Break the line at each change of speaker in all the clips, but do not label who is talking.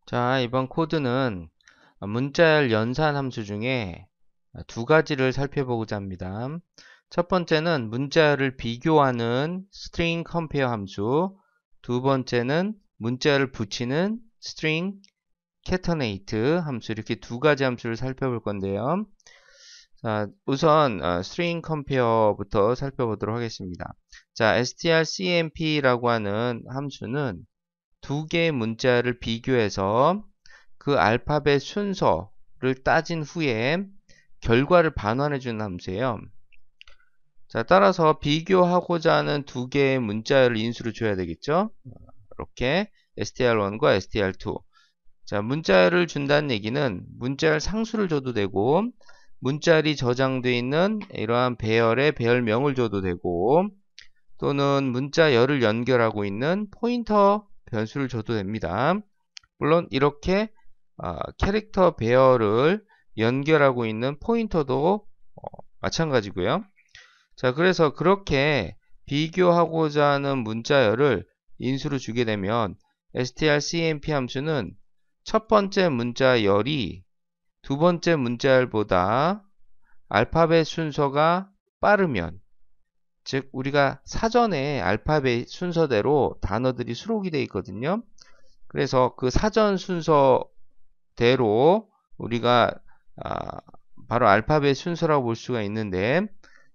자, 이번 코드는 문자열 연산 함수 중에 두 가지를 살펴보고자 합니다. 첫 번째는 문자열을 비교하는 string compare 함수, 두 번째는 문자열을 붙이는 string catenate 함수, 이렇게 두 가지 함수를 살펴볼 건데요. 자, 우선 string compare부터 살펴보도록 하겠습니다. 자, strcmp라고 하는 함수는 두 개의 문자를 비교해서 그 알파벳 순서를 따진 후에 결과를 반환해 주는 함수예요. 자, 따라서 비교하고자 하는 두 개의 문자열을 인수로 줘야 되겠죠? 이렇게 str1과 str2. 자, 문자열을 준다는 얘기는 문자열 상수를 줘도 되고 문자열이 저장되어 있는 이러한 배열의 배열명을 줘도 되고 또는 문자열을 연결하고 있는 포인터 변수를 줘도 됩니다. 물론 이렇게 캐릭터 배열을 연결하고 있는 포인터도 마찬가지고요. 자, 그래서 그렇게 비교하고자 하는 문자열을 인수로 주게 되면 strcmp 함수는 첫 번째 문자열이 두 번째 문자열보다 알파벳 순서가 빠르면, 즉 우리가 사전에 알파벳 순서대로 단어들이 수록이 되어 있거든요. 그래서 그 사전 순서대로 우리가 바로 알파벳 순서라고 볼 수가 있는데,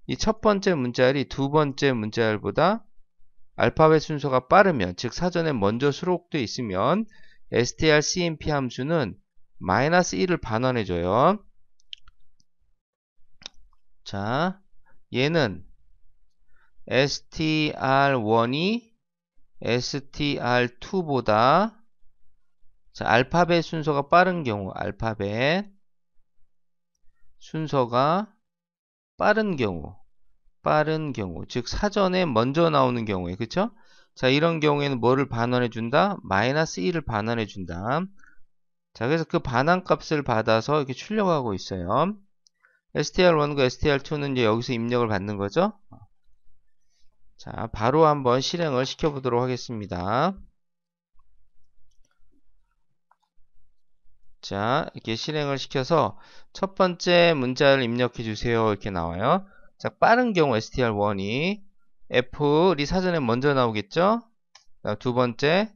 이 첫 번째 문자열이 두 번째 문자열보다 알파벳 순서가 빠르면, 즉 사전에 먼저 수록되어 있으면 strcmp 함수는 -1을 반환해줘요. 자, 얘는 str1이 str2보다 알파벳 순서가 빠른 경우, 알파벳 순서가 빠른 경우, 즉 사전에 먼저 나오는 경우에, 그쵸? 자, 이런 경우에는 뭐를 반환해 준다? -1을 반환해 준다. 자, 그래서 그 반환 값을 받아서 이렇게 출력하고 있어요. str1과 str2는 이제 여기서 입력을 받는 거죠. 자, 바로 한번 실행을 시켜보도록 하겠습니다. 자, 이렇게 실행을 시켜서 첫 번째 문자를 입력해 주세요. 이렇게 나와요. 자, 빠른 경우 str1이 F이 사전에 먼저 나오겠죠? 두 번째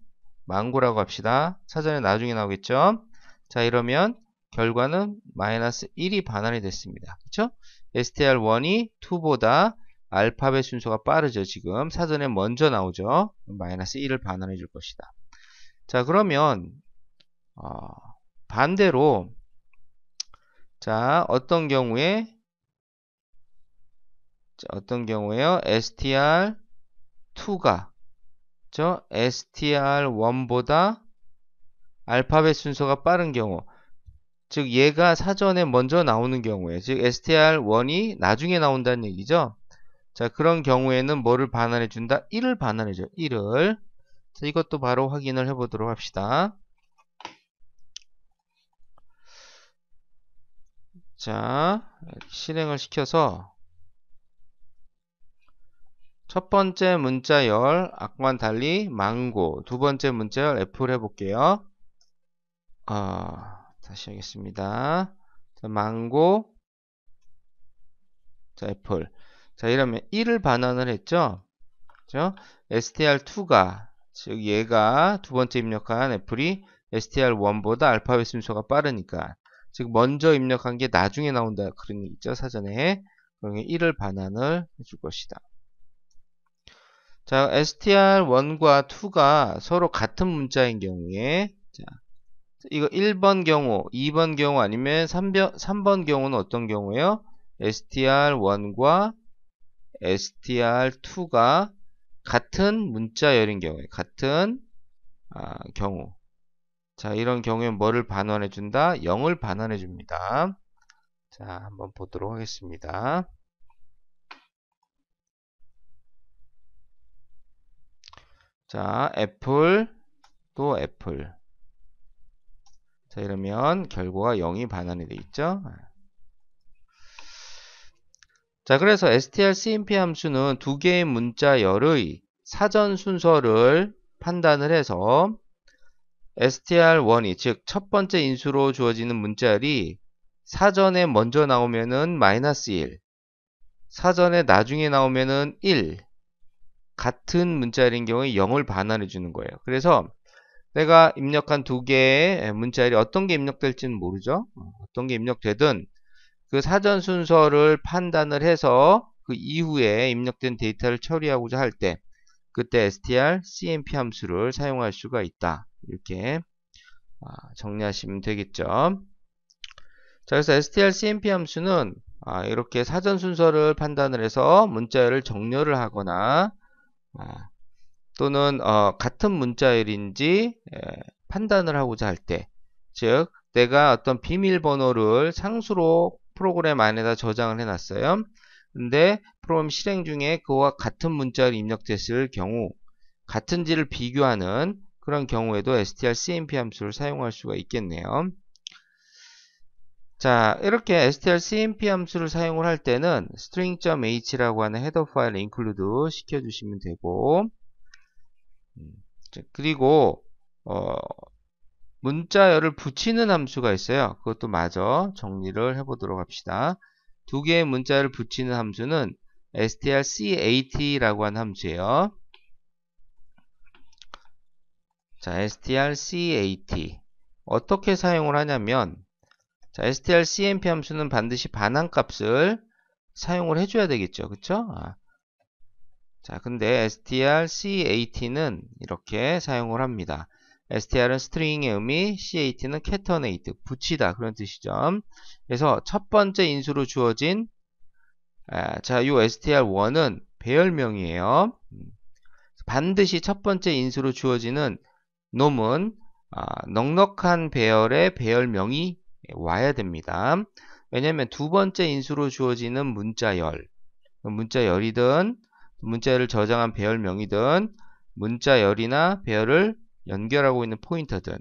망고라고 합시다. 사전에 나중에 나오겠죠? 자, 이러면 결과는 -1이 반환이 됐습니다. 그쵸? str1이 2보다 알파벳 순서가 빠르죠. 지금 사전에 먼저 나오죠. -1을 반환해 줄 것이다. 자, 그러면 반대로, 자, 어떤 경우에요? str2가 str1보다 알파벳 순서가 빠른 경우, 즉 얘가 사전에 먼저 나오는 경우에, 즉 str1이 나중에 나온다는 얘기죠. 자, 그런 경우에는 뭐를 반환해 준다? 1을 반환해 줘. 1을. 자, 이것도 바로 확인을 해 보도록 합시다. 자, 실행을 시켜서 첫 번째 문자열 아까와는 달리 망고, 두 번째 문자열 F를 해볼게요. 다시 하겠습니다. 자, 망고, 자, 애플. 자, 이러면 1을 반환을 했죠. 그죠? str2가, 즉 얘가 두 번째 입력한 애플이 str1보다 알파벳 순서가 빠르니까, 즉 먼저 입력한 게 나중에 나온다 그런 얘기죠. 사전에. 그러면 1을 반환을 해줄 것이다. 자, str1과 2가 서로 같은 문자인 경우에, 자, 이거 1번 경우, 2번 경우 아니면 3번 경우는 어떤 경우예요? str1과 str2가 같은 문자열인 경우에, 같은 경우. 자, 이런 경우에 뭐를 반환해 준다? 0을 반환해 줍니다. 자, 한번 보도록 하겠습니다. 자, 애플, 또 애플. 자, 이러면 결과가 0이 반환이 되어 있죠. 자, 그래서 strcmp 함수는 두 개의 문자열의 사전 순서를 판단을 해서 str1이 즉 첫 번째 인수로 주어지는 문자열이 사전에 먼저 나오면은 -1, 사전에 나중에 나오면은 1, 같은 문자열인 경우에 0을 반환해 주는 거예요. 그래서 내가 입력한 두 개의 문자열이 어떤 게 입력될지는 모르죠. 어떤 게 입력되든 그 사전 순서를 판단을 해서 그 이후에 입력된 데이터를 처리하고자 할 때 그때 strcmp 함수를 사용할 수가 있다. 이렇게 정리하시면 되겠죠. 자, 그래서 strcmp 함수는 이렇게 사전 순서를 판단을 해서 문자열을 정렬을 하거나 또는 같은 문자열인지 판단을 하고자 할 때, 즉 내가 어떤 비밀번호를 상수로 프로그램 안에다 저장을 해놨어요. 근데 프로그램 실행 중에 그와 같은 문자열이 입력됐을 경우 같은지를 비교하는 그런 경우에도 strcmp 함수를 사용할 수가 있겠네요. 자, 이렇게 strcmp 함수를 사용을 할 때는 string.h라고 하는 헤더 파일을 include 시켜주시면 되고, 그리고 문자열을 붙이는 함수가 있어요. 그것도 마저 정리를 해보도록 합시다. 두 개의 문자열을 붙이는 함수는 strcat 라고 하는 함수예요. 자, strcat 어떻게 사용을 하냐면, 자, strcmp 함수는 반드시 반환값을 사용을 해줘야 되겠죠. 그쵸? 자, 근데 strcat는 이렇게 사용을 합니다. str은 string의 의미, cat는 catenate, 붙이다 그런 뜻이죠. 그래서 첫 번째 인수로 주어진 자, 요 str1은 배열명이에요. 반드시 첫 번째 인수로 주어지는 놈은 넉넉한 배열의 배열명이 와야 됩니다. 왜냐하면 두 번째 인수로 주어지는 문자열이든 문자열을 저장한 배열명이든 문자열이나 배열을 연결하고 있는 포인터든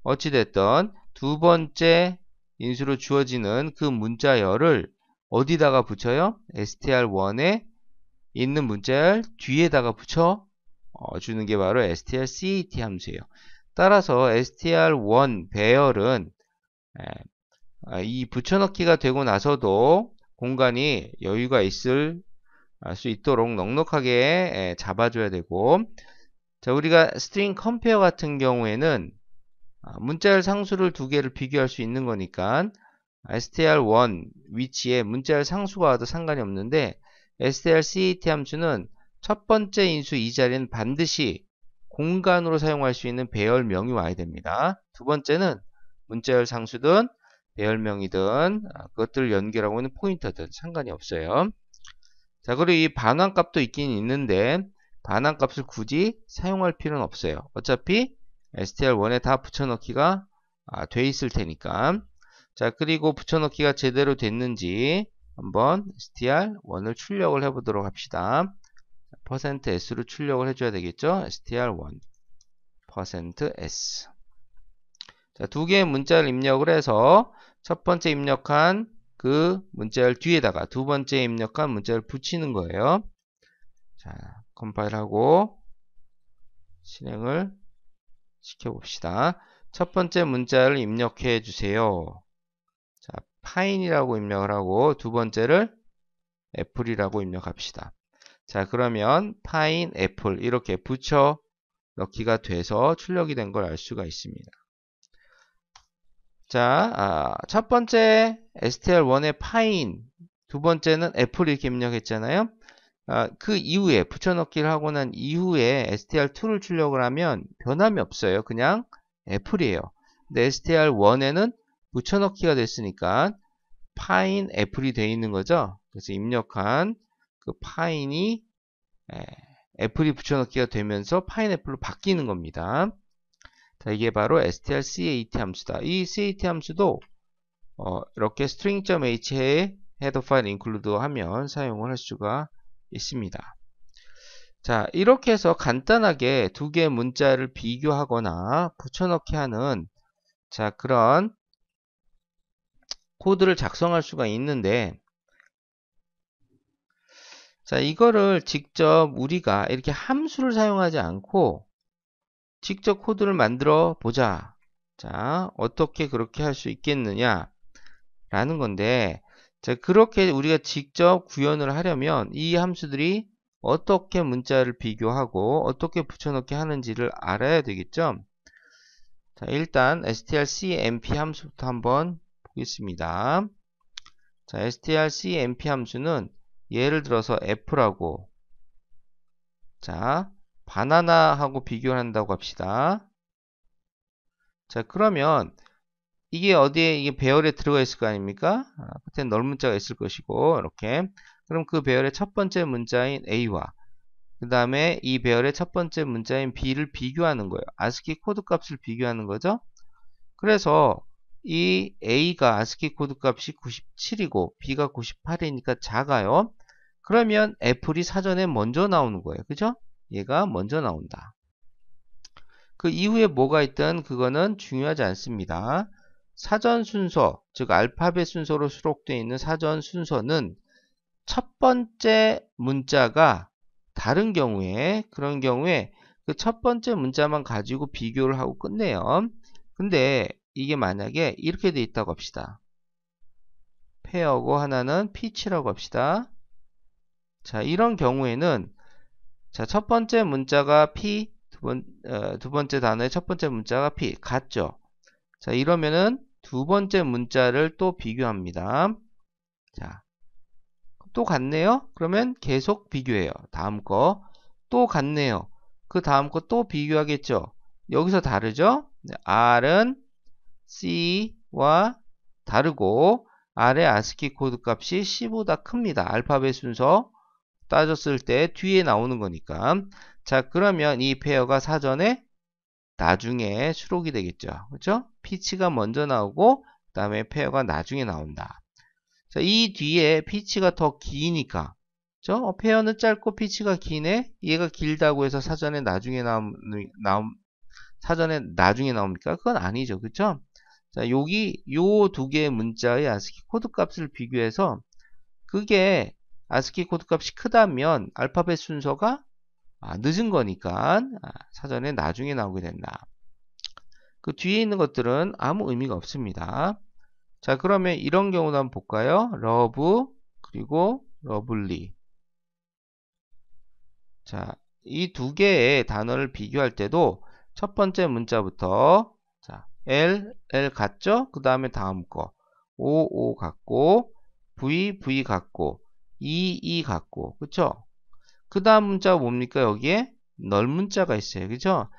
어찌됐든 두 번째 인수로 주어지는 그 문자열을 어디다가 붙여요? str1에 있는 문자열 뒤에다가 붙여 주는 게 바로 strcat 함수예요. 따라서 str1 배열은 이 붙여넣기가 되고 나서도 공간이 여유가 있을 수 있도록 넉넉하게 잡아줘야 되고, 자, 우리가 string compare 같은 경우에는 문자열 상수를 두 개를 비교할 수 있는 거니까 str1 위치에 문자열 상수가 와도 상관이 없는데 strcat 함수는 첫 번째 인수 이 자리는 반드시 공간으로 사용할 수 있는 배열명이 와야 됩니다. 두 번째는 문자열 상수든 배열명이든 그것들을 연결하고 있는 포인터든 상관이 없어요. 자, 그리고 이 반환값도 있긴 있는데 반환값을 굳이 사용할 필요는 없어요. 어차피 str1에 다 붙여넣기가 돼 있을 테니까. 자, 그리고 붙여넣기가 제대로 됐는지 한번 str1을 출력을 해보도록 합시다. %s로 출력을 해줘야 되겠죠. str1 %s. 자, 두 개의 문자를 입력을 해서 첫 번째 입력한 그 문자열 뒤에다가 두 번째 입력한 문자를 붙이는 거예요. 자, 컴파일하고 실행을 시켜봅시다. 첫 번째 문자를 입력해 주세요. 자, 파인이라고 입력을 하고 두 번째를 애플이라고 입력합시다. 자, 그러면 파인, 애플 이렇게 붙여 넣기가 돼서 출력이 된 걸 알 수가 있습니다. 자, 첫 번째 str1의 파인, 두 번째는 애플 이렇게 입력했잖아요. 그 이후에 붙여넣기를 하고 난 이후에 str2를 출력을 하면 변함이 없어요. 그냥 애플이에요. 근데 str1에는 붙여넣기가 됐으니까 파인 애플이 되어 있는 거죠. 그래서 입력한 그 파인이 애플이 붙여넣기가 되면서 파인 애플로 바뀌는 겁니다. 자, 이게 바로 strcat 함수다. 이 cat 함수도 이렇게 string.h에 헤더 파일 include 하면 사용을 할 수가 있습니다. 자, 이렇게 해서 간단하게 두 개의 문자를 비교하거나 붙여넣기 하는 자, 그런 코드를 작성할 수가 있는데, 자, 이거를 직접 우리가 이렇게 함수를 사용하지 않고 직접 코드를 만들어 보자. 자, 어떻게 그렇게 할 수 있겠느냐 라는 건데, 자, 그렇게 우리가 직접 구현을 하려면 이 함수들이 어떻게 문자를 비교하고 어떻게 붙여넣기 하는지를 알아야 되겠죠. 자, 일단 strcmp 함수부터 한번 보겠습니다. 자, strcmp 함수는 예를 들어서 f라고, 자, 바나나하고 비교를 한다고 합시다. 자, 그러면 이게 어디에, 이게 배열에 들어가 있을 거 아닙니까? 끝에 널 문자가 있을 것이고, 이렇게. 그럼 그 배열의 첫 번째 문자인 A와 그 다음에 이 배열의 첫 번째 문자인 B를 비교하는 거예요. 아스키 코드 값을 비교하는 거죠. 그래서 이 A가 아스키 코드 값이 97이고 B가 98이니까 작아요. 그러면 애플이 사전에 먼저 나오는 거예요. 그죠? 얘가 먼저 나온다. 그 이후에 뭐가 있든 그거는 중요하지 않습니다. 사전 순서, 즉 알파벳 순서로 수록되어 있는 사전 순서는 첫 번째 문자가 다른 경우에, 그런 경우에 그 첫 번째 문자만 가지고 비교를 하고 끝내요. 근데 이게 만약에 이렇게 돼 있다고 합시다. 페어고 하나는 피치라고 합시다. 자, 이런 경우에는 자, 첫 번째 문자가 P, 두 번째 단어의 첫 번째 문자가 P 같죠? 자, 이러면은 두 번째 문자를 또 비교합니다. 자, 또 같네요? 그러면 계속 비교해요. 다음 거. 또 같네요. 그 다음 거 또 비교하겠죠? 여기서 다르죠? R은 C와 다르고 R의 아스키 코드 값이 C보다 큽니다. 알파벳 순서 따졌을 때 뒤에 나오는 거니까. 자, 그러면 이 페어가 사전에 나중에 수록이 되겠죠. 그렇죠? 피치가 먼저 나오고 그 다음에 페어가 나중에 나온다. 자, 이 뒤에 피치가 더 기니까, 그죠? 페어는 짧고 피치가 기네? 얘가 길다고 해서 사전에 나중에 사전에 나중에 나옵니까? 그건 아니죠. 그쵸? 자, 여기, 요 두 개의 문자의 아스키 코드 값을 비교해서, 그게 아스키 코드 값이 크다면, 알파벳 순서가 늦은 거니까, 사전에 나중에 나오게 된다. 그 뒤에 있는 것들은 아무 의미가 없습니다. 자, 그러면 이런 경우도 한번 볼까요? 러브, 그리고 러블리. 자, 이 두 개의 단어를 비교할 때도 첫 번째 문자부터, 자, L 같죠? 그 다음에 다음 거. O 같고, V 같고, E 같고, 그쵸? 그 다음 문자가 뭡니까? 여기에 널 문자가 있어요. 그죠?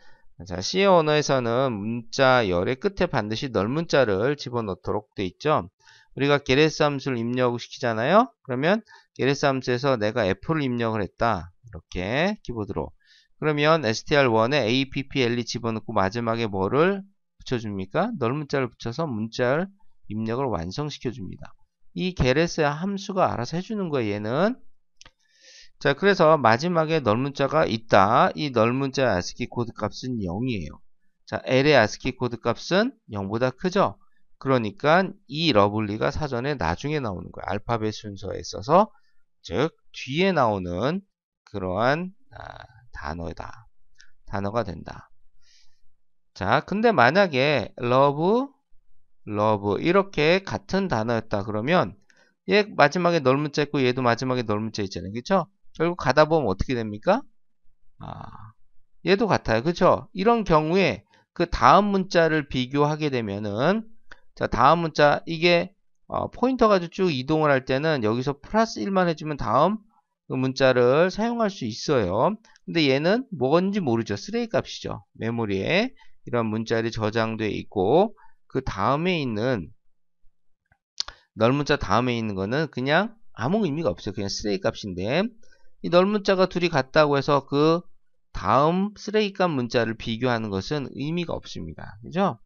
자, C 언어에서는 문자 열의 끝에 반드시 널 문자를 집어넣도록 돼 있죠. 우리가 게레스 함수를 입력시키잖아요. 그러면 게레스 함수에서 내가 F를 입력을 했다. 이렇게 키보드로. 그러면 str1에 appl이 집어넣고 마지막에 뭐를 붙여줍니까? 널 문자를 붙여서 문자를 입력을 완성시켜 줍니다. 이 게레스의 함수가 알아서 해주는 거예요. 얘는. 자, 그래서 마지막에 널 문자가 있다. 이 널 문자의 아스키 코드 값은 0이에요. 자, L의 아스키 코드 값은 0보다 크죠? 그러니까 이 러블리가 사전에 나중에 나오는 거예요. 알파벳 순서에 있어서, 즉 뒤에 나오는 그러한 단어가 된다. 자, 근데 만약에 love 이렇게 같은 단어였다 그러면 얘 마지막에 널 문자 있고 얘도 마지막에 널 문자 있잖아요. 그쵸? 결국 가다 보면 어떻게 됩니까? 얘도 같아요. 그쵸? 이런 경우에 그 다음 문자를 비교하게 되면은, 자, 다음 문자, 이게 포인터 가지고 쭉 이동을 할 때는 여기서 플러스 1만 해주면 다음 그 문자를 사용할 수 있어요. 근데 얘는 뭔지 모르죠. 쓰레기 값이죠. 메모리에 이런 문자들이 저장되어 있고, 그 다음에 있는 널 문자 다음에 있는 거는 그냥 아무 의미가 없어요. 그냥 쓰레기 값인데, 이 널 문자가 둘이 같다고 해서 그 다음 쓰레기값 문자를 비교하는 것은 의미가 없습니다. 그죠?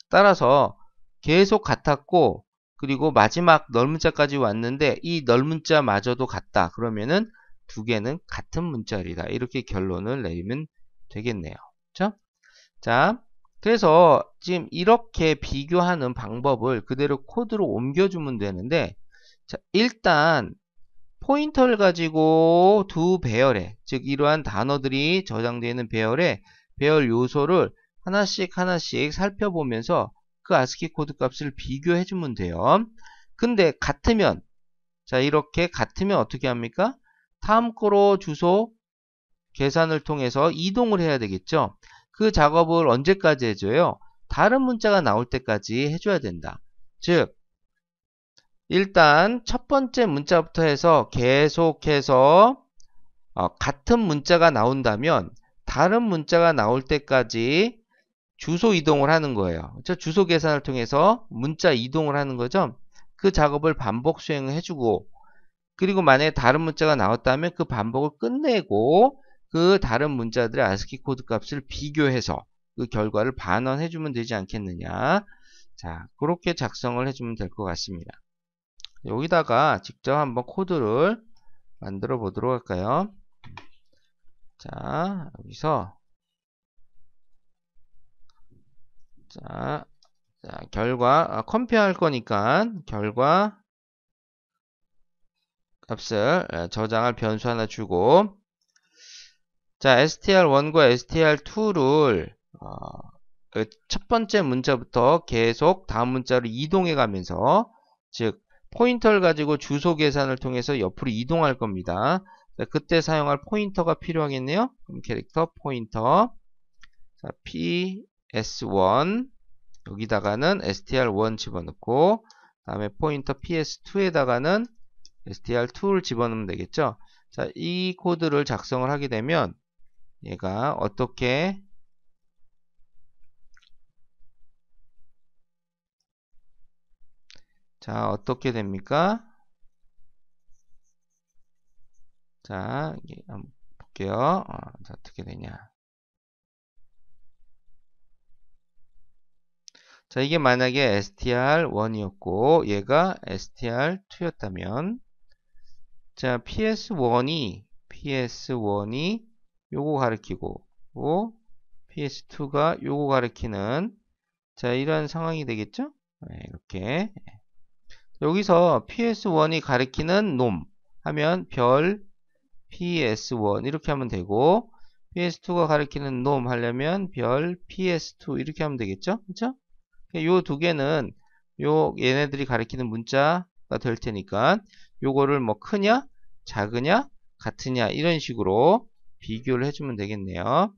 따라서 계속 같았고, 그리고 마지막 널 문자까지 왔는데 이 널 문자마저도 같다. 그러면은 두 개는 같은 문자리다. 이렇게 결론을 내리면 되겠네요. 그렇죠? 자, 그래서 지금 이렇게 비교하는 방법을 그대로 코드로 옮겨주면 되는데, 자, 일단 포인터를 가지고 두 배열에, 즉 이러한 단어들이 저장되어 있는 배열에 배열 요소를 하나씩 하나씩 살펴보면서 그 ASCII 코드 값을 비교해 주면 돼요. 근데 같으면, 자, 이렇게 같으면 어떻게 합니까? 다음 거로 주소 계산을 통해서 이동을 해야 되겠죠. 그 작업을 언제까지 해줘요? 다른 문자가 나올 때까지 해줘야 된다. 즉, 일단 첫 번째 문자부터 해서 계속해서 같은 문자가 나온다면 다른 문자가 나올 때까지 주소 이동을 하는 거예요. 그렇죠? 주소 계산을 통해서 문자 이동을 하는 거죠. 그 작업을 반복 수행을 해주고, 그리고 만약에 다른 문자가 나왔다면 그 반복을 끝내고 그 다른 문자들의 ASCII 코드 값을 비교해서 그 결과를 반원해주면 되지 않겠느냐. 자, 그렇게 작성을 해주면 될 것 같습니다. 여기다가 직접 한번 코드를 만들어 보도록 할까요? 자, 여기서 자, 결과 컴페어 할 거니까 결과 값을 저장할 변수 하나 주고, 자, str1과 str2를 첫 번째 문자부터 계속 다음 문자로 이동해 가면서, 즉 포인터를 가지고 주소 계산을 통해서 옆으로 이동할 겁니다. 자, 그때 사용할 포인터가 필요하겠네요. 그럼 캐릭터 포인터, 자, ps1 여기다가는 str1 집어넣고, 다음에 포인터 ps2에다가는 str2를 집어넣으면 되겠죠. 자, 이 코드를 작성을 하게 되면 얘가 어떻게 됩니까? 자, 이게 한번 볼게요. 자, 어떻게 되냐. 자, 이게 만약에 str1이었고 얘가 str2였다면, 자, ps1이 요거 가리키고 ps2가 요거 가리키는, 자, 이런 상황이 되겠죠? 네, 이렇게 여기서 ps1이 가리키는 놈 하면 별 ps1 이렇게 하면 되고, ps2가 가리키는 놈 하려면 별 ps2 이렇게 하면 되겠죠? 그렇죠? 요 두 개는 얘네들이 가리키는 문자가 될 테니까 요거를 뭐 크냐 작으냐 같으냐 이런 식으로 비교를 해주면 되겠네요.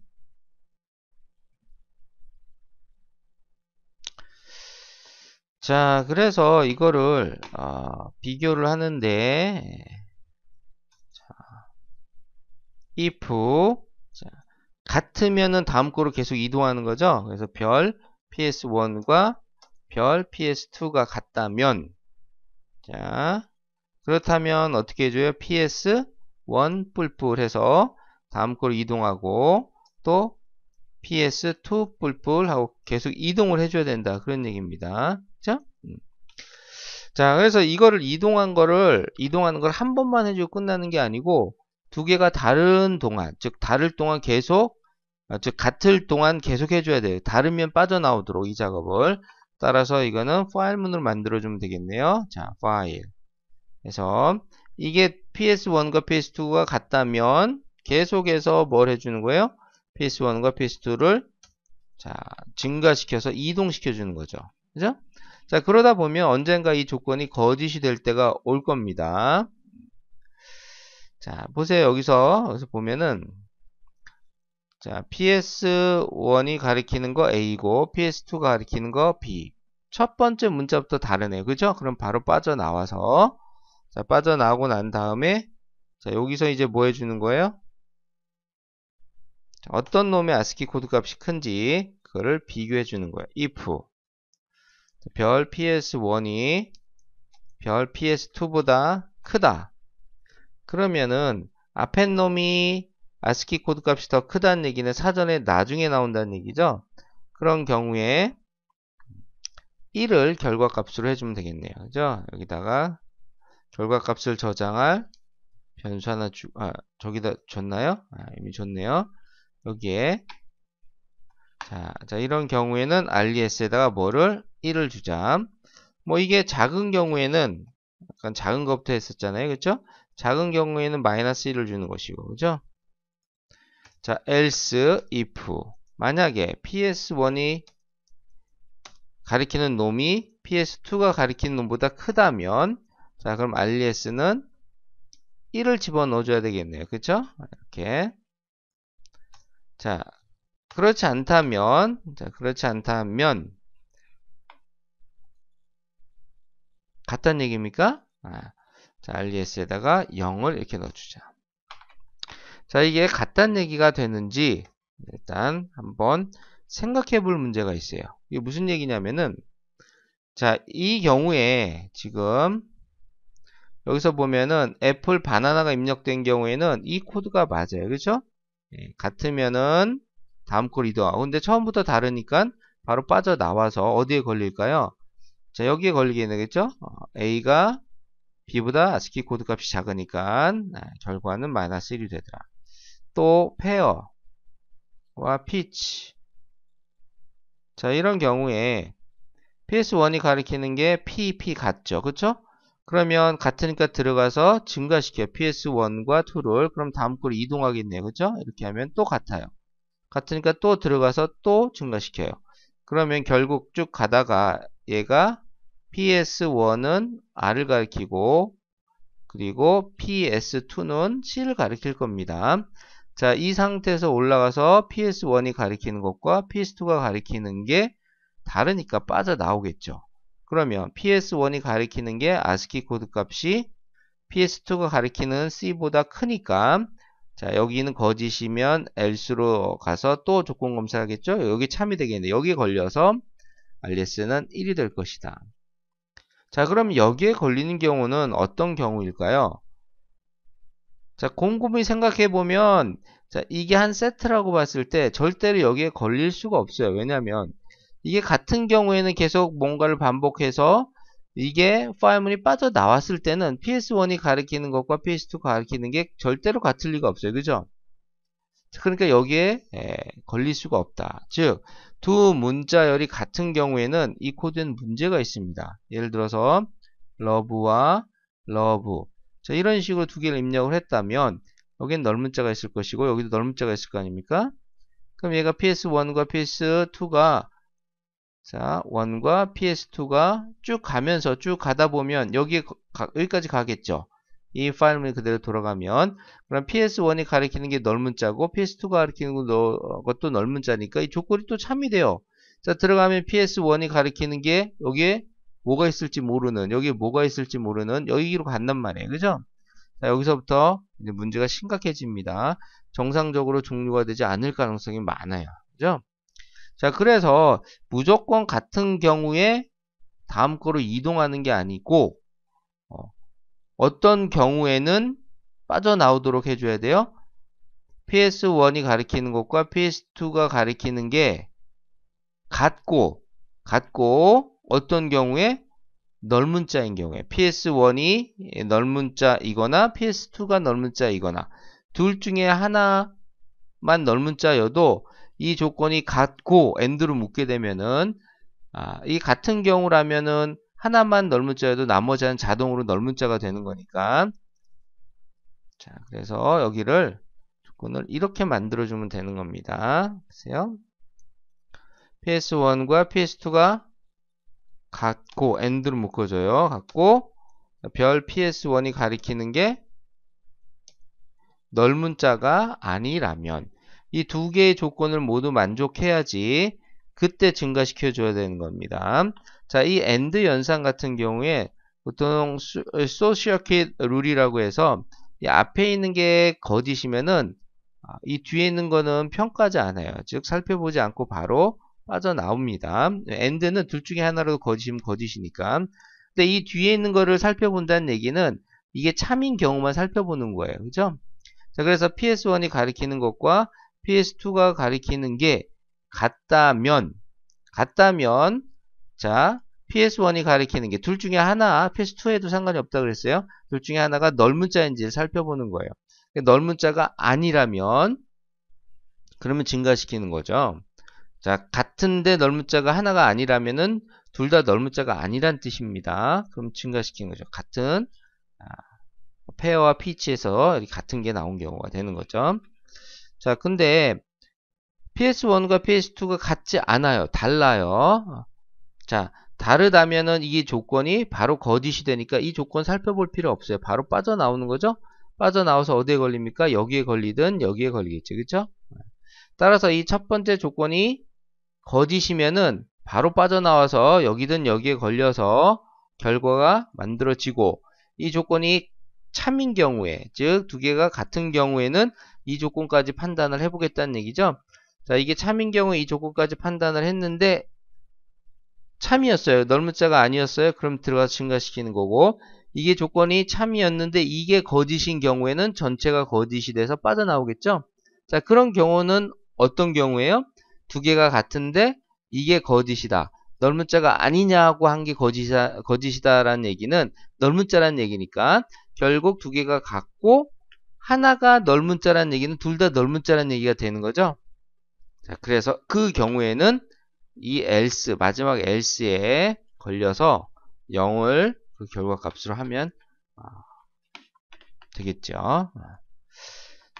자, 그래서 이거를 비교를 하는데, 자, if 자, 같으면은 다음 거로 계속 이동하는 거죠. 그래서 별 ps1과 별 ps2가 같다면, 자, 그렇다면 어떻게 해줘요? ps1 뿔뿔 해서 다음 거로 이동하고, 또 ps2 뿔뿔 하고 계속 이동을 해줘야 된다, 그런 얘기입니다. 그죠? 자, 그래서 이거를 이동하는 걸 한 번만 해주고 끝나는 게 아니고 두 개가 다른 동안, 즉 다를 동안 계속, 즉 같을 동안 계속 해줘야 돼요. 다르면 빠져나오도록 이 작업을. 따라서 이거는 파일문으로 만들어주면 되겠네요. 자, 파일. 그래서 이게 ps1과 ps2가 같다면 계속해서 뭘 해주는 거예요? ps1과 ps2를 자, 증가시켜서 이동시켜 주는 거죠. 그죠? 자, 그러다 보면 언젠가 이 조건이 거짓이 될 때가 올 겁니다. 자, 보세요. 여기서 보면은, 자, ps1이 가리키는 거 A고 ps2가 가리키는 거 B. 첫 번째 문자부터 다르네요. 그죠? 그럼 바로 빠져나와서, 자, 빠져나오고 난 다음에, 자, 여기서 이제 뭐 해주는 거예요? 자, 어떤 놈의 ASCII 코드 값이 큰지 그거를 비교해 주는 거예요. if 별 ps1이 별 ps2보다 크다. 그러면은 앞에 놈이 ASCII 코드 값이 더 크다는 얘기는 사전에 나중에 나온다는 얘기죠. 그런 경우에 1을 결과값으로 해주면 되겠네요. 그죠? 여기다가 결과값을 저장할 변수 하나 저기다 줬나요? 이미 줬네요. 여기에 자, 이런 경우에는 RES에다가 뭐를 1을 주자. 뭐 이게 작은 경우에는 약간 작은 것부터 했었잖아요. 그렇죠? 작은 경우에는 마이너스 1을 주는 것이고. 그죠? 자, else if 만약에 PS1이 가리키는 놈이 PS2가 가리키는 놈보다 크다면, 자, 그럼 RES는 1을 집어넣어줘야 되겠네요. 그쵸? 이렇게. 자, 그렇지 않다면, 같다는 얘기입니까? 자, RES에다가 0을 이렇게 넣어주자. 자, 이게 같다는 얘기가 되는지, 일단 한번 생각해 볼 문제가 있어요. 이게 무슨 얘기냐면은, 자, 이 경우에 지금 여기서 보면은 애플 바나나가 입력된 경우에는 이 코드가 맞아요. 그렇죠? 같으면은 다음 걸 이동하고, 근데 처음부터 다르니까 바로 빠져나와서 어디에 걸릴까요? 자, 여기에 걸리겠네겠죠? A가 B보다 ASCII 코드 값이 작으니까 결과는 마이너스 1이 되더라. 또 페어와 피치. 자, 이런 경우에 PS1이 가리키는 게 PP 같죠? 그쵸? 그러면 같으니까 들어가서 증가시켜요. PS1과 2를. 그럼 다음 걸 이동하겠네요. 그쵸? 이렇게 하면 또 같아요. 같으니까 또 들어가서 또 증가시켜요. 그러면 결국 쭉 가다가 얘가 PS1은 R을 가리키고, 그리고 PS2는 C를 가리킬 겁니다. 자, 이 상태에서 올라가서 PS1이 가리키는 것과 PS2가 가리키는 게 다르니까 빠져나오겠죠. 그러면 PS1이 가리키는 게 ASCII 코드 값이 PS2가 가리키는 C보다 크니까, 자, 여기는 거짓이면 else로 가서 또 조건 검사하겠죠. 여기 참이 되겠는데 여기에 걸려서 RES는 1이 될 것이다. 자, 그럼 여기에 걸리는 경우는 어떤 경우일까요? 자, 곰곰이 생각해 보면, 자, 이게 한 세트라고 봤을 때 절대로 여기에 걸릴 수가 없어요. 왜냐하면 이게 같은 경우에는 계속 뭔가를 반복해서 이게 파일문이 빠져나왔을 때는 PS1이 가리키는 것과 PS2가 가리키는 게 절대로 같을 리가 없어요. 그죠? 그러니까 여기에 걸릴 수가 없다. 즉, 두 문자열이 같은 경우에는 이 코드에는 문제가 있습니다. 예를 들어서 love와 love. 자, 이런 식으로 두 개를 입력을 했다면 여기는 널문자가 있을 것이고 여기도 널문자가 있을 거 아닙니까? 그럼 얘가 PS1과 PS2가 자, 1과 PS2가 쭉 가면서 쭉 가다 보면 여기까지 가겠죠. 이 파일문이 그대로 돌아가면 그럼 PS1이 가리키는 게 널문자고 PS2가 가리키는 것도 널문자니까 이 조건이 또 참이 돼요. 자, 들어가면 PS1이 가리키는 게 여기에 뭐가 있을지 모르는 여기에 뭐가 있을지 모르는 여기로 간단 말이에요. 그죠? 자, 여기서부터 이제 문제가 심각해집니다. 정상적으로 종료가 되지 않을 가능성이 많아요. 그죠? 자, 그래서 무조건 같은 경우에 다음 거로 이동하는 게 아니고 어떤 경우에는 빠져나오도록 해줘야 돼요. PS1이 가리키는 것과 PS2가 가리키는 게 같고 어떤 경우에 널문자인 경우에 PS1이 널문자이거나 PS2가 널문자이거나 둘 중에 하나만 널문자여도 이 조건이 같고 AND로 묶게 되면은 이 같은 경우라면은 하나만 널문자여도 나머지는 자동으로 널문자가 되는 거니까 자, 그래서 여기를 조건을 이렇게 만들어주면 되는 겁니다. 보세요. PS1과 PS2가 같고 AND로 묶어줘요. 같고 별 PS1이 가리키는 게 널문자가 아니라면 이 두 개의 조건을 모두 만족해야지 그때 증가시켜 줘야 되는 겁니다. 자, 이 AND 연산 같은 경우에 보통 소시어킷 룰이라고 해서 이 앞에 있는 게 거짓이면은 이 뒤에 있는 거는 평가하지 않아요. 즉 살펴보지 않고 바로 빠져나옵니다. AND는 둘 중에 하나로 거짓이면 거짓이니까. 근데 이 뒤에 있는 거를 살펴본다는 얘기는 이게 참인 경우만 살펴보는 거예요. 그죠? 자, 그래서 PS1이 가리키는 것과 PS2가 가리키는 게 같다면, 자, PS1이 가리키는 게 둘 중에 하나, PS2에도 상관이 없다 그랬어요. 둘 중에 하나가 널문자인지를 살펴보는 거예요. 널문자가 아니라면, 그러면 증가시키는 거죠. 자, 같은데 널문자가 하나가 아니라면은 둘 다 널문자가 아니란 뜻입니다. 그럼 증가시키는 거죠. 같은, 페어와 피치에서 같은 게 나온 경우가 되는 거죠. 자, 근데 PS1과 PS2가 같지 않아요. 달라요. 자, 다르다면은 이 조건이 바로 거짓이 되니까 이 조건 살펴볼 필요 없어요. 바로 빠져나오는 거죠. 빠져나와서 어디에 걸립니까? 여기에 걸리든 여기에 걸리겠죠. 그쵸? 따라서 이 첫 번째 조건이 거짓이면은 바로 빠져나와서 여기든 여기에 걸려서 결과가 만들어지고, 이 조건이 참인 경우에, 즉 두 개가 같은 경우에는 이 조건까지 판단을 해보겠다는 얘기죠. 자, 이게 참인 경우에 이 조건까지 판단을 했는데 참이었어요. 넓은 자가 아니었어요. 그럼 들어가서 증가시키는 거고, 이게 조건이 참이었는데 이게 거짓인 경우에는 전체가 거짓이 돼서 빠져나오겠죠. 자, 그런 경우는 어떤 경우예요? 두 개가 같은데 이게 거짓이다. 넓은 자가 아니냐고 한 게 거짓이다라는 얘기는 넓은 자라는 얘기니까 결국 두 개가 같고 하나가 넓은 자라는 얘기는 둘 다 넓은 자라는 얘기가 되는 거죠. 자, 그래서 그 경우에는 이 else, 마지막 else에 걸려서 0을 그 결과값으로 하면 되겠죠.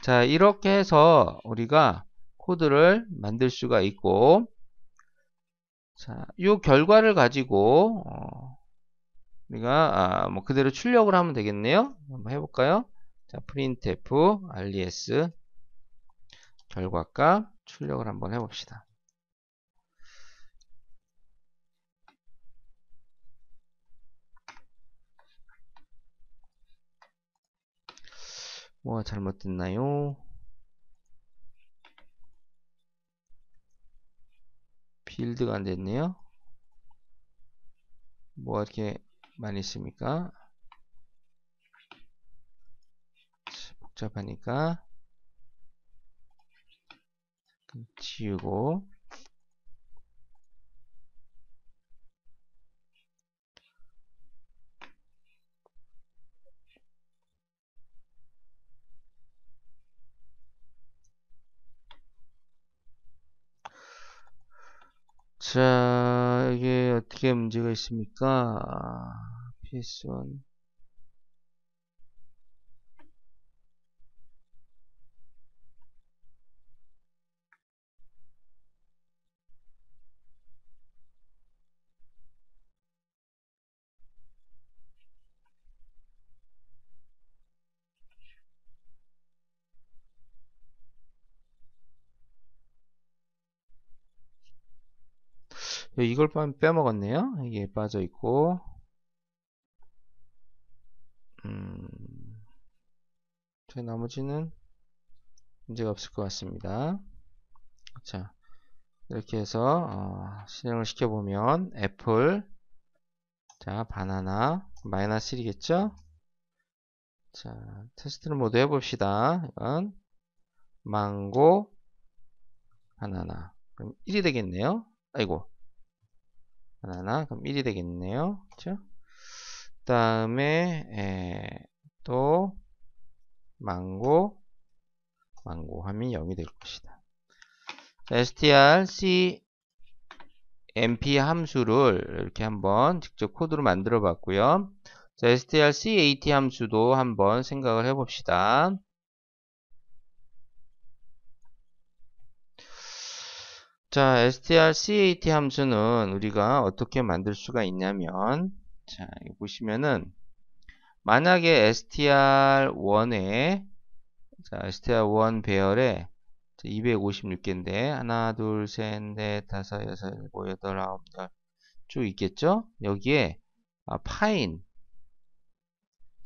자, 이렇게 해서 우리가 코드를 만들 수가 있고, 자, 이 결과를 가지고 우리가 뭐 그대로 출력을 하면 되겠네요. 한번 해볼까요? 자, printf res 결과값 출력을 한번 해봅시다. 뭐가 잘못됐나요? 빌드가 안 됐네요. 뭐가 이렇게 많이 있습니까? 복잡하니까 지우고, 자, 이게 어떻게 문제가 있습니까? PS1 이걸 빼먹었네요. 이게 빠져 있고, 자, 나머지는 문제가 없을 것 같습니다. 자, 이렇게 해서 실행을 시켜보면 애플, 자, 바나나 마이너스 1이겠죠? 자, 테스트를 모두 해봅시다. 이건 망고, 바나나. 그럼 1이 되겠네요. 아이고, 바나나. 그럼 1이 되겠네요. 그쵸? 그 다음에 또 망고 하면 0이 될 것이다. 자, strcmp 함수를 이렇게 한번 직접 코드로 만들어 봤고요. 자, strcat 함수도 한번 생각을 해 봅시다. 자, strcat 함수는 우리가 어떻게 만들 수가 있냐면, 자, 여기 보시면은 만약에 str1에 자, str1 배열에 256개인데 하나, 둘, 셋, 넷, 다섯, 여섯, 일곱, 여덟, 아홉, 열 쭉 있겠죠? 여기에 파인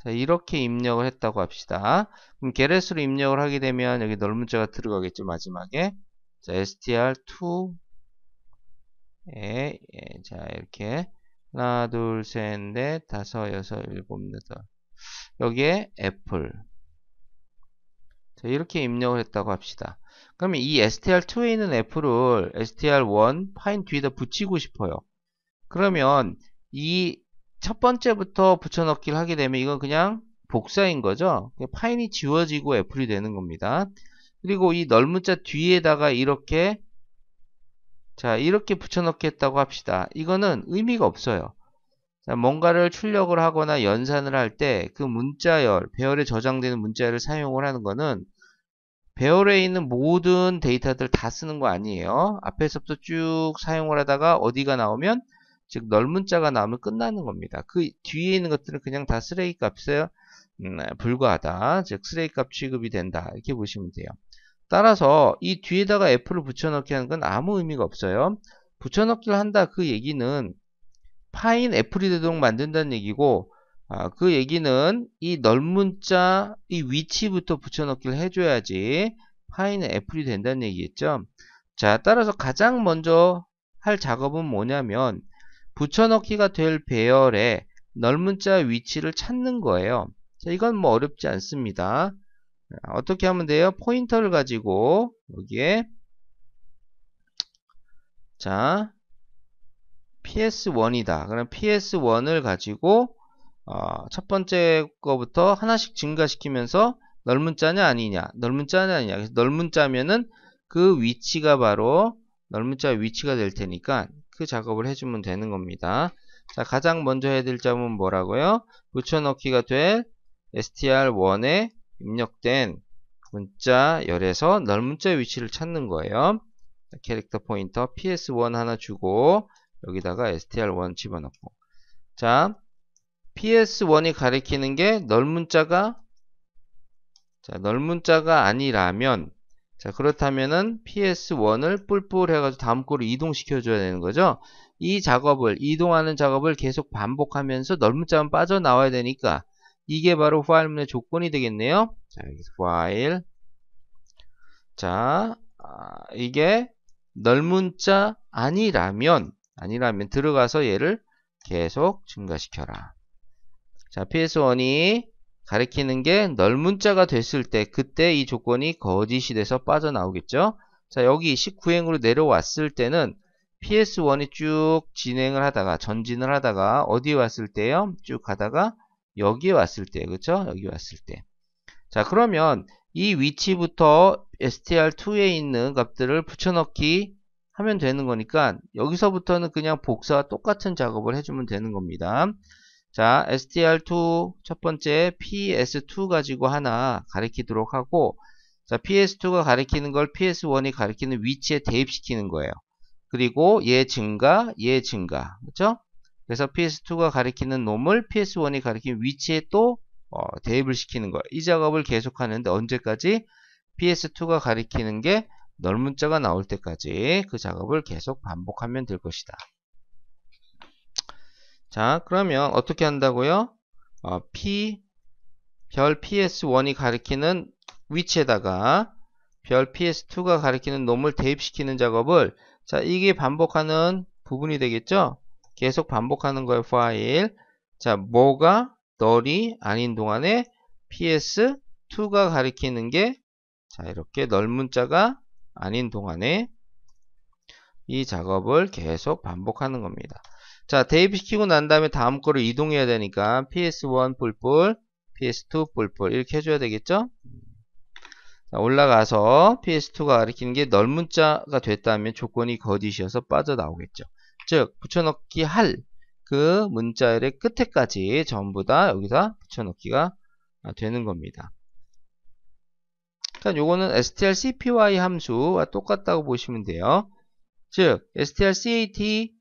자, 이렇게 입력을 했다고 합시다. 그럼 게렛으로 입력을 하게 되면 여기 넓은 자가 들어가겠죠, 마지막에. 자, str2에 자, 이렇게 하나, 둘, 셋, 넷, 다섯, 여섯, 일곱, 여덟 여기에 애플 자, 이렇게 입력을 했다고 합시다. 그러면 이 str2에 있는 애플을 str1 파인 뒤에다 붙이고 싶어요. 그러면 이 첫 번째부터 붙여넣기를 하게 되면 이건 그냥 복사인 거죠. 파인이 지워지고 애플이 되는 겁니다. 그리고 이 넓은 자 뒤에다가 이렇게 자, 이렇게 붙여넣기 했다고 합시다. 이거는 의미가 없어요. 자, 뭔가를 출력을 하거나 연산을 할 때 그 문자열, 배열에 저장되는 문자열을 사용을 하는 거는 배열에 있는 모든 데이터들 다 쓰는 거 아니에요. 앞에서부터 쭉 사용을 하다가 어디가 나오면, 즉 넓은 자가 나오면 끝나는 겁니다. 그 뒤에 있는 것들은 그냥 다 쓰레기 값에 불과하다. 즉 쓰레기 값 취급이 된다. 이렇게 보시면 돼요. 따라서 이 뒤에다가 f를 붙여넣기 하는 건 아무 의미가 없어요. 붙여넣기를 한다. 그 얘기는 파인 f이 되도록 만든다는 얘기고, 그 얘기는 이 넓은 자, 이 위치부터 붙여넣기를 해줘야지 파인의 f이 된다는 얘기겠죠. 자, 따라서 가장 먼저 할 작업은 뭐냐면 붙여넣기가 될 배열의 넓은 자 위치를 찾는 거예요. 자, 이건 뭐 어렵지 않습니다. 어떻게 하면 돼요? 포인터를 가지고 여기에 자 PS1이다. 그럼 PS1을 가지고 첫 번째 거부터 하나씩 증가시키면서 넓은 자냐 아니냐, 넓은 자냐 아니냐. 그래서 넓은 자면은 그 위치가 바로 넓은 자 위치가 될 테니까 그 작업을 해주면 되는 겁니다. 자, 가장 먼저 해야 될 점은 뭐라고요? 붙여넣기가 될 str1에 입력된 문자 열에서 넓은 자 위치를 찾는 거예요. 캐릭터 포인터 ps1 하나 주고 여기다가 str1 집어넣고, 자 ps1이 가리키는 게 넓은 자가 아니라면, 자 그렇다면은 ps1을 뿔뿔 해가지고 다음 거로 이동시켜 줘야 되는 거죠. 이 작업을, 이동하는 작업을 계속 반복하면서 넓은 자만 빠져나와야 되니까 이게 바로 while문의 조건이 되겠네요. 자 여기서 while, 자 이게 넓은 자 아니라면 들어가서 얘를 계속 증가시켜라. 자 ps1이 가리키는 게 넓은 자가 됐을 때 그때 이 조건이 거짓이 돼서 빠져나오겠죠. 자 여기 19행으로 내려왔을 때는 ps1이 쭉 진행을 하다가 전진을 하다가 어디에 왔을 때요? 쭉 가다가 여기에 왔을 때, 그렇죠? 여기 왔을 때. 자 그러면 이 위치부터 str2에 있는 값들을 붙여넣기 하면 되는 거니까 여기서부터는 그냥 복사와 똑같은 작업을 해주면 되는 겁니다. 자 str2 첫 번째 ps2 가지고 하나 가리키도록 하고, 자 ps2가 가리키는 걸 ps1이 가리키는 위치에 대입시키는 거예요. 그리고 얘 증가, 그렇죠? 그래서 ps2가 가리키는 놈을 ps1이 가리키는 위치에 또 대입을 시키는 거예요. 이 작업을 계속 하는데 언제까지? ps2가 가리키는 게 넓은 자가 나올 때까지 그 작업을 계속 반복하면 될 것이다. 자 그러면 어떻게 한다고요? 별 ps1이 가리키는 위치에다가 별 ps2가 가리키는 놈을 대입시키는 작업을, 자 이게 반복하는 부분이 되겠죠? 계속 반복하는 거예요. 파일. 자 뭐가 널이 아닌 동안에 ps2가 가리키는 게, 자 이렇게 넓은 자가 아닌 동안에 이 작업을 계속 반복하는 겁니다. 자 대입시키고 난 다음에 다음 거로 이동해야 되니까 ps1 뿔뿔, ps2 뿔뿔 이렇게 해줘야 되겠죠? 자, 올라가서 ps2가 가리키는 게 넓은 자가 됐다면 조건이 거짓이어서 빠져나오겠죠. 즉 붙여넣기 할 그 문자열의 끝에까지 전부 다 여기다 붙여넣기가 되는 겁니다. 그러니까 요거는 strcpy 함수와 똑같다고 보시면 돼요. 즉 strcat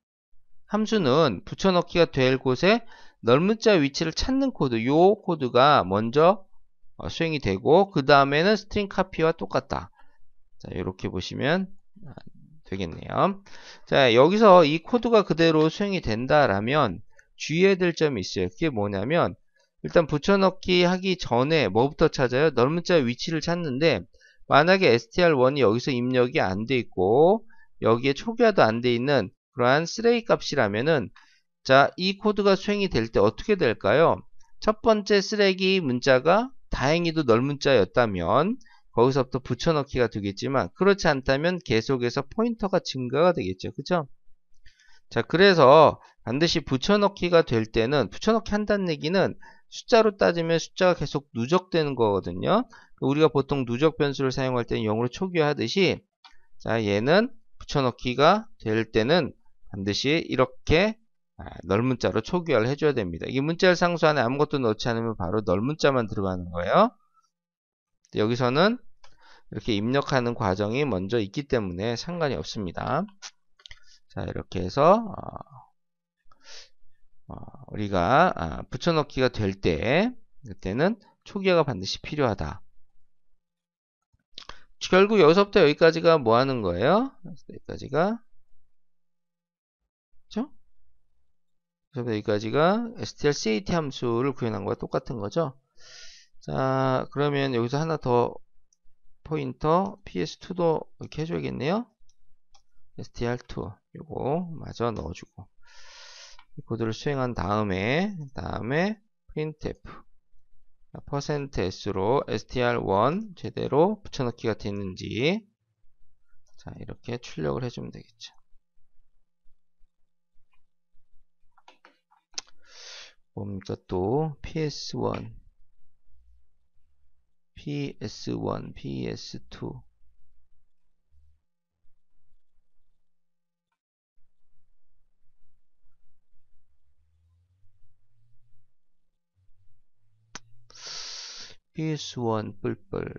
함수는 붙여넣기가 될 곳에 넓은 자 위치를 찾는 코드, 요 코드가 먼저 수행이 되고 그 다음에는 스트링 카피와 똑같다. 자 이렇게 보시면 되겠네요. 자 여기서 이 코드가 그대로 수행이 된다라면 주의해야 될 점이 있어요. 그게 뭐냐면 일단 붙여넣기 하기 전에 뭐부터 찾아요? 넓은 자 위치를 찾는데 만약에 str1이 여기서 입력이 안 돼 있고 여기에 초기화도 안 돼 있는 그러한 쓰레기 값이라면은, 자 이 코드가 수행이 될 때 어떻게 될까요? 첫 번째 쓰레기 문자가 다행히도 넓은 자였다면 거기서부터 붙여넣기가 되겠지만 그렇지 않다면 계속해서 포인터가 증가가 되겠죠. 그죠? 자 그래서 반드시 붙여넣기가 될 때는, 붙여넣기 한다는 얘기는 숫자로 따지면 숫자가 계속 누적되는 거거든요. 우리가 보통 누적 변수를 사용할 때는 0으로 초기화하듯이, 자 얘는 붙여넣기가 될 때는 반드시 이렇게 넓은 자로 초기화를 해줘야 됩니다. 이 문자열 상수 안에 아무것도 넣지 않으면 바로 넓은 자만 들어가는 거예요. 여기서는 이렇게 입력하는 과정이 먼저 있기 때문에 상관이 없습니다. 자, 이렇게 해서 우리가 붙여넣기가 될 때, 그때는 초기화가 반드시 필요하다. 결국 여기서부터 여기까지가 뭐 하는 거예요? 여기까지가, 그죠? 여기서부터 여기까지가 strcat 함수를 구현한 거와 똑같은 거죠. 자, 그러면 여기서 하나 더 포인터 ps2도 이렇게 해줘야겠네요. str2 요거 마저 넣어주고 이 코드를 수행한 다음에 printf %s로 str1 제대로 붙여넣기가 됐는지, 자, 이렇게 출력을 해주면 되겠죠. 뭡니까 또 ps1 ps2 ps1 뿔뿔.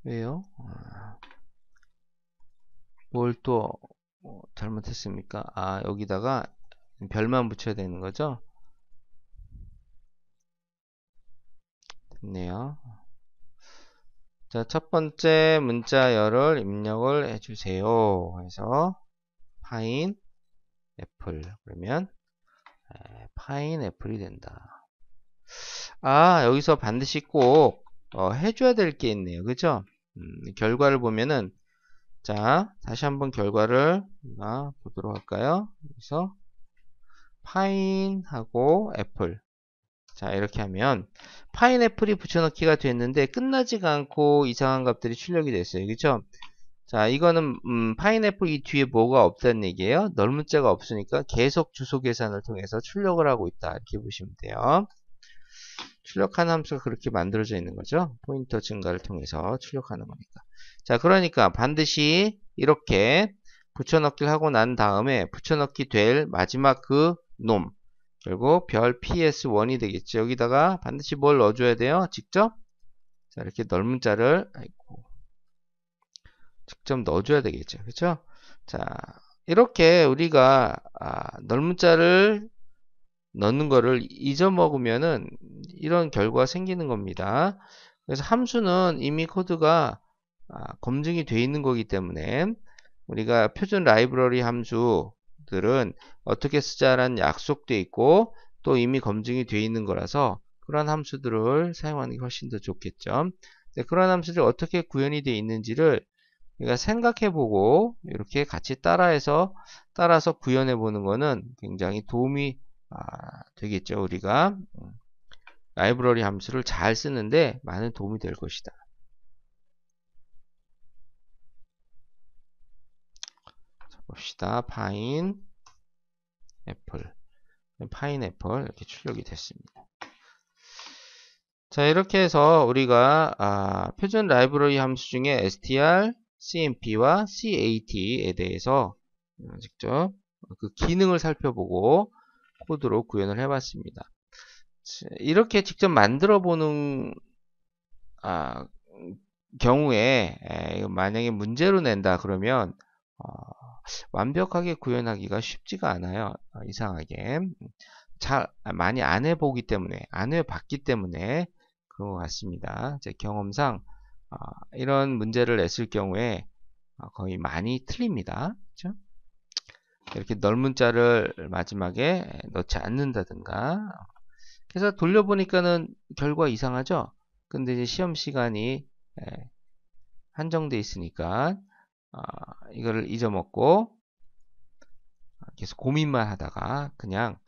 왜요? 뭘 또 잘못했습니까? 여기다가 별만 붙여야 되는 거죠? 됐네요. 자, 첫 번째 문자열을 입력을 해주세요. 그래서 파인 애플, 그러면 파인 애플이 된다. 여기서 반드시 꼭 해줘야 될 게 있네요. 그죠? 결과를 보면은, 자, 다시 한번 결과를 보도록 할까요? 그래서 파인하고 애플. 자, 이렇게 하면 파인애플이 붙여넣기가 됐는데 끝나지가 않고 이상한 값들이 출력이 됐어요. 그죠? 자, 이거는 파인애플 이 뒤에 뭐가 없다는 얘기예요. 널문자가 없으니까 계속 주소 계산을 통해서 출력을 하고 있다. 이렇게 보시면 돼요. 출력하는 함수가 그렇게 만들어져 있는 거죠. 포인터 증가를 통해서 출력하는 거니까. 자, 그러니까 반드시 이렇게 붙여넣기를 하고 난 다음에 붙여넣기 될 마지막 그 놈, 결국 별 ps1이 되겠죠. 여기다가 반드시 뭘 넣어줘야 돼요? 직접? 자, 이렇게 널문자를 직접 넣어줘야 되겠죠. 그렇죠? 자, 이렇게 우리가 널문자를 넣는 거를 잊어먹으면은 이런 결과가 생기는 겁니다. 그래서 함수는 이미 코드가 검증이 되어 있는 거기 때문에 우리가 표준 라이브러리 함수들은 어떻게 쓰자라는 약속되어 있고 또 이미 검증이 되어 있는 거라서 그런 함수들을 사용하는 게 훨씬 더 좋겠죠. 그런 함수들이 어떻게 구현이 되어 있는지를 우리가 생각해보고 이렇게 같이 따라서 구현해보는 거는 굉장히 도움이 되겠죠. 우리가 라이브러리 함수를 잘 쓰는데 많은 도움이 될 것이다. 자, 봅시다. 파인 애플 이렇게 출력이 됐습니다. 자, 이렇게 해서 우리가 표준 라이브러리 함수 중에 str, cmp와 cat에 대해서 직접 그 기능을 살펴보고 코드로 구현을 해봤습니다. 이렇게 직접 만들어 보는 경우에 만약에 문제로 낸다 그러면 완벽하게 구현하기가 쉽지가 않아요. 이상하게 잘 많이 안 해보기 때문에 안 해봤기 때문에 그런 것 같습니다. 제 경험상 이런 문제를 냈을 경우에 거의 많이 틀립니다. 그렇죠? 이렇게 널문자를 마지막에 넣지 않는다든가. 그래서 돌려보니까는 결과 이상하죠. 근데 이제 시험 시간이 한정돼 있으니까 이거를 잊어먹고 계속 고민만 하다가 그냥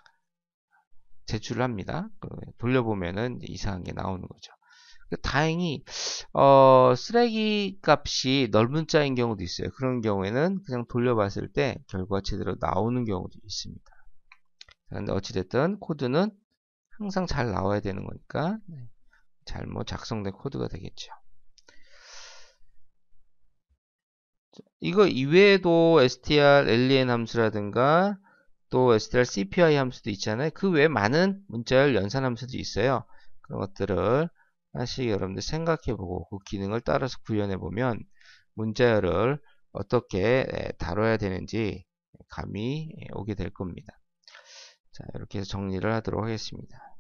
제출을 합니다. 돌려보면은 이상한 게 나오는 거죠. 다행히 쓰레기 값이 널문자인 경우도 있어요. 그런 경우에는 그냥 돌려봤을 때 결과가 제대로 나오는 경우도 있습니다. 그런데 어찌됐든 코드는 항상 잘 나와야 되는 거니까 잘 작성된 코드가 되겠죠. 이거 이외에도 str, len 함수라든가 또 str cpy 함수도 있잖아요. 그 외에 많은 문자열 연산 함수도 있어요. 그런 것들을 하나씩 여러분들 생각해보고 그 기능을 따라서 구현해보면 문자열을 어떻게 다뤄야 되는지 감이 오게 될 겁니다. 자, 이렇게 해서 정리를 하도록 하겠습니다.